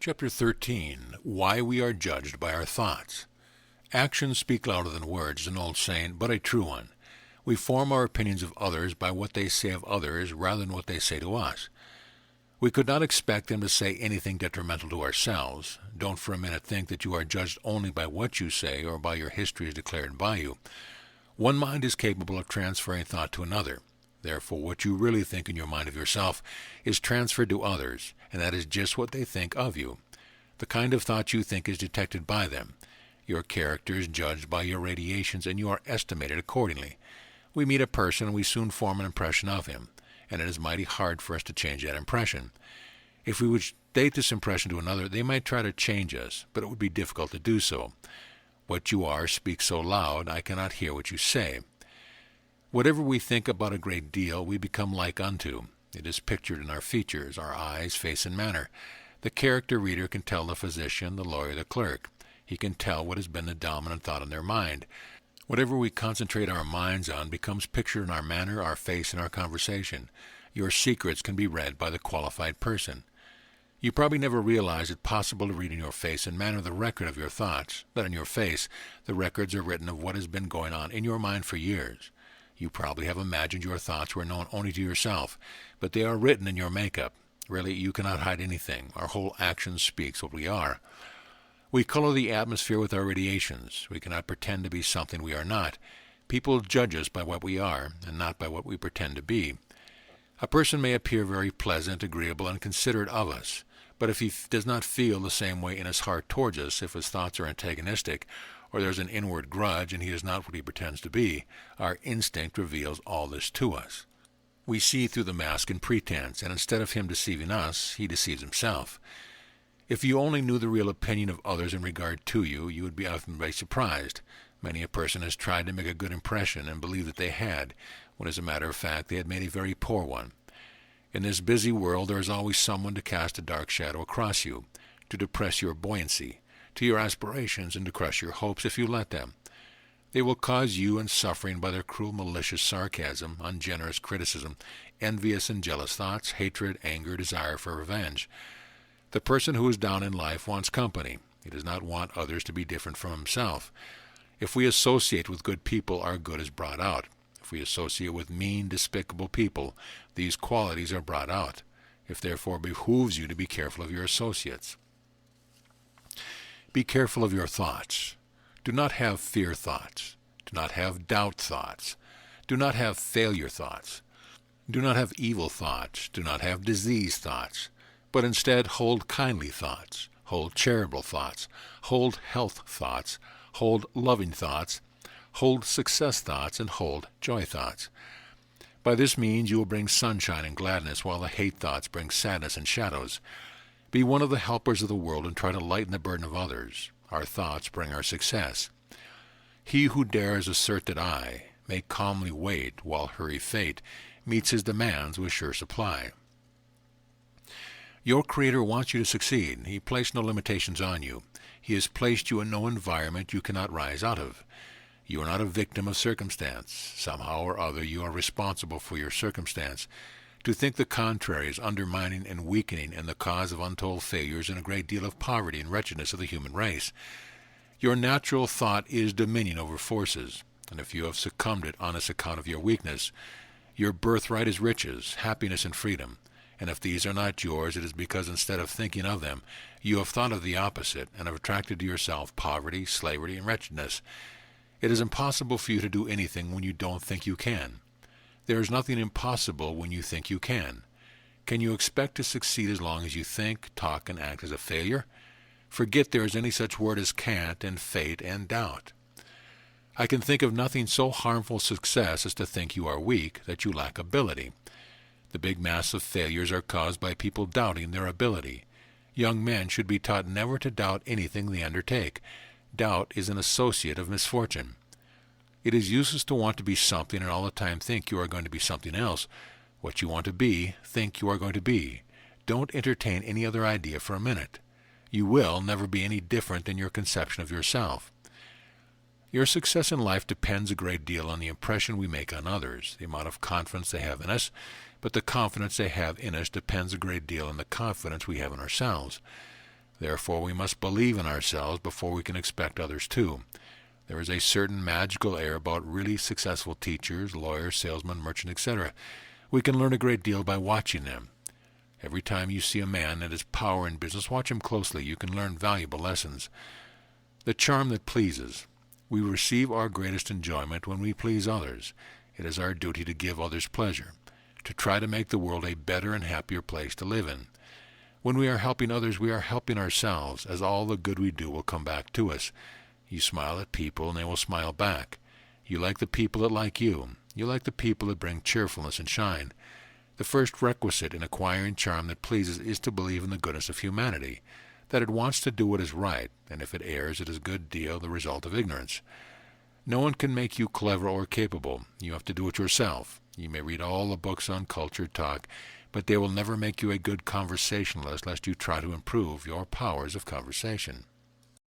Chapter 13. Why we are judged by our thoughts. Actions speak louder than words is an old saying, but a true one. We form our opinions of others by what they say of others rather than what they say to us. We could not expect them to say anything detrimental to ourselves. Don't for a minute think that you are judged only by what you say or by your history as declared by you. One mind is capable of transferring thought to another. Therefore, what you really think in your mind of yourself is transferred to others, and that is just what they think of you. The kind of thought you think is detected by them. Your character is judged by your radiations, and you are estimated accordingly. We meet a person, and we soon form an impression of him, and it is mighty hard for us to change that impression. If we would state this impression to another, they might try to change us, but it would be difficult to do so. What you are speaks so loud, I cannot hear what you say. Whatever we think about a great deal, we become like unto. It is pictured in our features, our eyes, face, and manner. The character reader can tell the physician, the lawyer, the clerk. He can tell what has been the dominant thought in their mind. Whatever we concentrate our minds on becomes pictured in our manner, our face, and our conversation. Your secrets can be read by the qualified person. You probably never realized it possible to read in your face and manner the record of your thoughts, that in your face the records are written of what has been going on in your mind for years. You probably have imagined your thoughts were known only to yourself, but they are written in your makeup. Really, you cannot hide anything. Our whole action speaks what we are. We color the atmosphere with our radiations. We cannot pretend to be something we are not. People judge us by what we are, and not by what we pretend to be. A person may appear very pleasant, agreeable, and considerate of us, but if he does not feel the same way in his heart towards us, if his thoughts are antagonistic, or there's an inward grudge and he is not what he pretends to be, our instinct reveals all this to us. We see through the mask and pretense, and instead of him deceiving us, he deceives himself. If you only knew the real opinion of others in regard to you, you would be often very surprised. Many a person has tried to make a good impression and believed that they had, when as a matter of fact they had made a very poor one. In this busy world there is always someone to cast a dark shadow across you, to depress your buoyancy, to your aspirations, and to crush your hopes if you let them. They will cause you suffering by their cruel, malicious sarcasm, ungenerous criticism, envious and jealous thoughts, hatred, anger, desire for revenge. The person who is down in life wants company. He does not want others to be different from himself. If we associate with good people, our good is brought out. If we associate with mean, despicable people, these qualities are brought out. It therefore behooves you to be careful of your associates. Be careful of your thoughts. Do not have fear thoughts. Do not have doubt thoughts. Do not have failure thoughts. Do not have evil thoughts. Do not have disease thoughts. But instead hold kindly thoughts, hold charitable thoughts, hold health thoughts, hold loving thoughts, hold success thoughts, and hold joy thoughts. By this means you will bring sunshine and gladness, while the hate thoughts bring sadness and shadows. Be one of the helpers of the world and try to lighten the burden of others. Our thoughts bring our success. He who dares assert that I may calmly wait while hurry fate meets his demands with sure supply. Your Creator wants you to succeed. He placed no limitations on you. He has placed you in no environment you cannot rise out of. You are not a victim of circumstance. Somehow or other you are responsible for your circumstance. To think the contrary is undermining and weakening and the cause of untold failures and a great deal of poverty and wretchedness of the human race. Your natural thought is dominion over forces, and if you have succumbed it on this account of your weakness, your birthright is riches, happiness, and freedom. And if these are not yours, it is because instead of thinking of them, you have thought of the opposite, and have attracted to yourself poverty, slavery, and wretchedness. It is impossible for you to do anything when you don't think you can. There is nothing impossible when you think you can. Can you expect to succeed as long as you think, talk, and act as a failure? Forget there is any such word as can't and fate and doubt. I can think of nothing so harmful to success as to think you are weak, that you lack ability. The big mass of failures are caused by people doubting their ability. Young men should be taught never to doubt anything they undertake. Doubt is an associate of misfortune. It is useless to want to be something and all the time think you are going to be something else. What you want to be, think you are going to be. Don't entertain any other idea for a minute. You will never be any different than your conception of yourself. Your success in life depends a great deal on the impression we make on others, the amount of confidence they have in us, but the confidence they have in us depends a great deal on the confidence we have in ourselves. Therefore, we must believe in ourselves before we can expect others to. There is a certain magical air about really successful teachers, lawyers, salesmen, merchants, etc. We can learn a great deal by watching them. Every time you see a man that has power in business, watch him closely. You can learn valuable lessons. The charm that pleases. We receive our greatest enjoyment when we please others. It is our duty to give others pleasure, to try to make the world a better and happier place to live in. When we are helping others, we are helping ourselves, as all the good we do will come back to us. You smile at people, and they will smile back. You like the people that like you. You like the people that bring cheerfulness and shine. The first requisite in acquiring charm that pleases is to believe in the goodness of humanity, that it wants to do what is right, and if it errs, it is a good deal the result of ignorance. No one can make you clever or capable. You have to do it yourself. You may read all the books on cultured talk, but they will never make you a good conversationalist lest you try to improve your powers of conversation.